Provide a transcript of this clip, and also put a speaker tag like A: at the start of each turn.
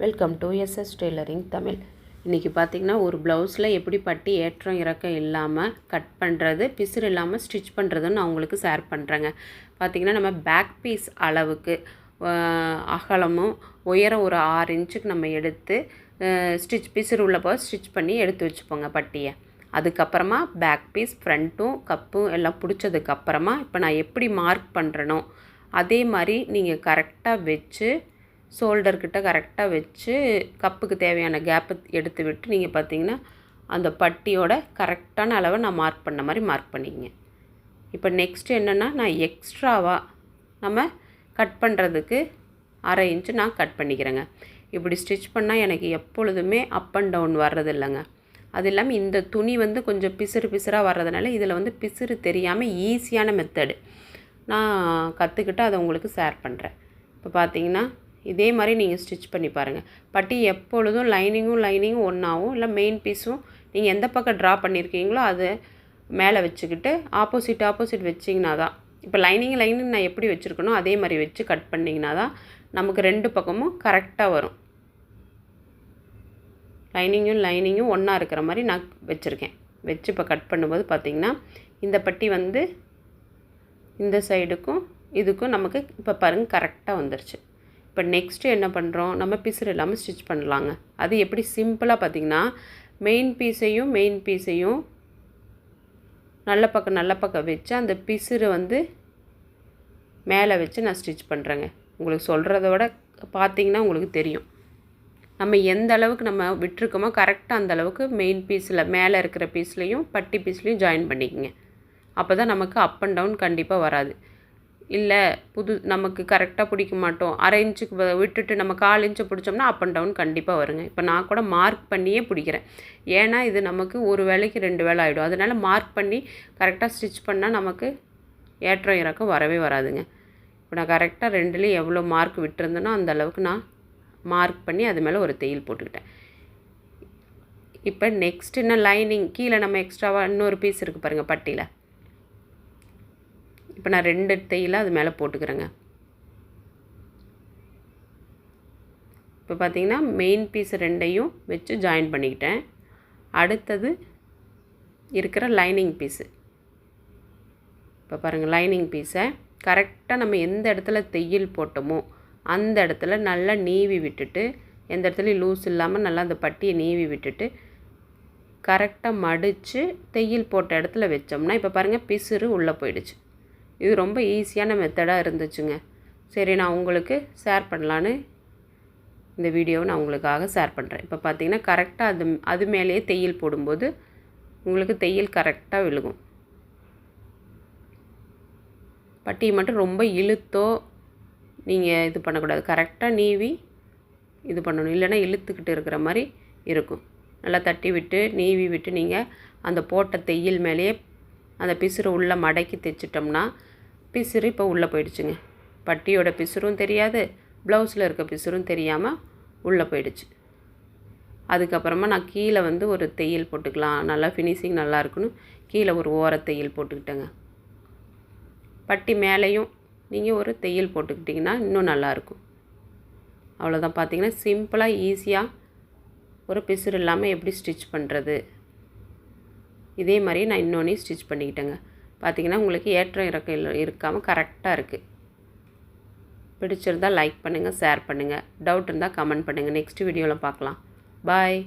A: Welcome to SS tailoring Tamil. இன்றைக்கி பார்த்திங்கன்னா ஒரு ப்ளவுஸில் எப்படி பட்டி ஏற்றம் இறக்கம் இல்லாமல் கட் பண்ணுறது, பிசுறு இல்லாமல் ஸ்டிச் பண்ணுறதுன்னு நான் உங்களுக்கு ஷேர் பண்ணுறேங்க. பார்த்திங்கன்னா நம்ம பேக் பீஸ் அளவுக்கு அகலமும் உயரம் ஒரு 6 இன்ச்சுக்கு நம்ம எடுத்து பிசுறு உள்ள போக ஸ்டிச் பண்ணி எடுத்து வச்சுப்போங்க பட்டியை. அதுக்கப்புறமா பேக் பீஸ் ஃப்ரண்ட்டும் கப்பும் எல்லாம் பிடிச்சதுக்கப்புறமா இப்போ நான் எப்படி மார்க் பண்ணுறனோ அதே மாதிரி நீங்கள் கரெக்டாக வச்சு ஷோல்டர்கிட்ட கரெக்டாக வச்சு கப்புக்கு தேவையான கேப்பு எடுத்து விட்டு நீங்கள் பார்த்தீங்கன்னா அந்த பட்டியோட கரெக்டான அளவை நான் மார்க் பண்ண மாதிரி மார்க் பண்ணிக்கங்க. இப்போ நெக்ஸ்ட்டு என்னென்னா, நான் எக்ஸ்ட்ராவாக நம்ம கட் பண்ணுறதுக்கு 1/2 இன்ச்சு நான் கட் பண்ணிக்கிறேங்க. இப்படி ஸ்டிச் பண்ணால் எனக்கு எப்பொழுதுமே அப் அண்ட் டவுன் வர்றது இல்லைங்க. அது இல்லாமல் இந்த துணி வந்து கொஞ்சம் பிசுறாக வர்றதுனால இதில் வந்து பிசுறு தெரியாமல் ஈஸியான மெத்தடு நான் கற்றுக்கிட்டு அதை உங்களுக்கு ஷேர் பண்ணுறேன். இப்போ பார்த்தீங்கன்னா இதே மாதிரி நீங்கள் ஸ்டிச் பண்ணி பாருங்கள். பட்டி எப்பொழுதும் லைனிங்கும் ஒன்றாவும் இல்லை மெயின் பீஸும் நீங்கள் எந்த பக்கம் ட்ரா பண்ணியிருக்கீங்களோ அது மேலே வச்சுக்கிட்டு ஆப்போசிட் வச்சிங்கன்னா தான், இப்போ லைனிங் நான் எப்படி வச்சுருக்கணும் அதே மாதிரி வச்சு கட் பண்ணிங்கன்னா தான் நமக்கு 2 பக்கமும் கரெக்டாக வரும். லைனிங்கும் ஒன்றா இருக்கிற மாதிரி நான் வச்சுருக்கேன். வச்சு இப்போ கட் பண்ணும்போது பார்த்திங்கன்னா இந்த பட்டி வந்து இந்த சைடுக்கும் இதுக்கும் நமக்கு இப்போ பாருங்கள் கரெக்டாக வந்துருச்சு. இப்போ நெக்ஸ்ட்டு என்ன பண்ணுறோம், நம்ம பிசுறு இல்லாமல் ஸ்டிச் பண்ணலாங்க. அது எப்படி சிம்பிளாக பார்த்திங்கன்னா, மெயின் பீஸையும் நல்ல பக்கம் வச்சு அந்த பிசுறு வந்து மேலே வச்சு நான் ஸ்டிச் பண்ணுறேங்க. உங்களுக்கு சொல்கிறத விட பார்த்திங்கன்னா உங்களுக்கு தெரியும். நம்ம எந்த அளவுக்கு நம்ம விட்டுருக்கோமோ கரெக்டாக அந்த அளவுக்கு மெயின் பீஸில் மேலே இருக்கிற பீஸ்லேயும் பட்டி பீஸ்லேயும் ஜாயின் பண்ணிக்கங்க. அப்போ தான் நமக்கு அப் அண்ட் டவுன் கண்டிப்பாக வராது. இல்லை நமக்கு கரெக்டாக பிடிக்க மாட்டோம், 1/2 இன்ச்சுக்கு விட்டுட்டு நம்ம 1/4 இன்ச்சு பிடிச்சோம்னா அப் அண்ட் டவுன் கண்டிப்பாக வருங்க. இப்போ நான் கூட மார்க் பண்ணியே பிடிக்கிறேன். ஏன்னா இது நமக்கு ஒரு வேலைக்கு 2 வேலை ஆகிடும். அதனால் மார்க் பண்ணி கரெக்டாக ஸ்டிச் பண்ணால் நமக்கு ஏற்றம் இறக்கம் வரவே வராதுங்க. இப்போ நான் கரெக்டாக 2லேயும் எவ்வளோ மார்க் விட்டுருந்தேனோ அந்த அளவுக்கு நான் மார்க் பண்ணி அது மேலே ஒரு தையல் போட்டுக்கிட்டேன். இப்போ நெக்ஸ்ட் என்ன, லைனிங் கீழே நம்ம எக்ஸ்ட்ராவாக இன்னொரு பீஸ் இருக்குது பாருங்கள் பட்டியில். இப்போ நான் 2 தையலாக அது மேலே போட்டுக்கிறேங்க. இப்போ பார்த்திங்கன்னா மெயின் பீஸ் 2ஐயும் வச்சு ஜாயின் பண்ணிக்கிட்டேன். அடுத்தது இருக்கிற லைனிங் பீஸு, இப்போ பாருங்கள் லைனிங் பீஸை கரெக்டாக நம்ம எந்த இடத்துல தையல் போட்டோமோ அந்த இடத்துல நல்லா நீவி விட்டுட்டு, எந்த இடத்துலையும் லூஸ் இல்லாமல் நல்லா அந்த பட்டியை நீவி விட்டுட்டு கரெக்டாக மடித்து தையல் போட்ட இடத்துல வச்சோம்னா இப்போ பாருங்கள் பிசுறு உள்ளே போயிடுச்சு. இது ரொம்ப ஈஸியான மெத்தடாக இருந்துச்சுங்க. சரி, நான் உங்களுக்கு ஷேர் பண்ணலான்னு இந்த வீடியோவை நான் உங்களுக்காக ஷேர் பண்ணுறேன். இப்போ பார்த்தீங்கன்னா கரெக்டாக அது மேலேயே தையல் போடும்போது உங்களுக்கு தையல் கரெக்டாக விழுகும். பட்டியை மட்டும் ரொம்ப இழுத்தோ நீங்கள் இது பண்ணக்கூடாது, கரெக்டாக நீவி இது பண்ணணும். இல்லைன்னா இழுத்துக்கிட்டு இருக்கிற மாதிரி இருக்கும். நல்லா தட்டி விட்டு நீவி விட்டு நீங்கள் அந்த போட்ட தையல் மேலேயே அந்த பிசுறு உள்ளே மடக்கி தைச்சிட்டோம்னா பிசுறு இப்போ உள்ளே போயிடுச்சுங்க. பட்டியோட பிசுறும் தெரியாது, ப்ளவுஸில் இருக்க பிசுறும் தெரியாமல் உள்ளே போயிடுச்சு. அதுக்கப்புறமா நான் கீழே வந்து ஒரு தையல் போட்டுக்கலாம், நல்லா ஃபினிஷிங் நல்லா இருக்குன்னு கீழே ஒரு ஓர தையல் போட்டுக்கிட்டேங்க. பட்டி மேலேயும் நீங்கள் ஒரு தையல் போட்டுக்கிட்டிங்கன்னா இன்னும் நல்லாயிருக்கும். அவ்வளோதான். பார்த்திங்கன்னா சிம்பிளாக ஈஸியாக ஒரு பிசுறு இல்லாமல் எப்படி ஸ்டிச் பண்ணுறது, இதே மாதிரி நான் இன்னொன்றையும் ஸ்டிச் பண்ணிக்கிட்டேங்க. பார்த்திங்கன்னா உங்களுக்கு ஏற்றம் இறக்கம் இருக்காமல் கரெக்டாக இருக்குது. பிடிச்சிருந்தால் லைக் பண்ணுங்கள், ஷேர் பண்ணுங்கள். டவுட் இருந்தால் கமெண்ட் பண்ணுங்கள். நெக்ஸ்ட் வீடியோவில் பார்க்கலாம். பாய்.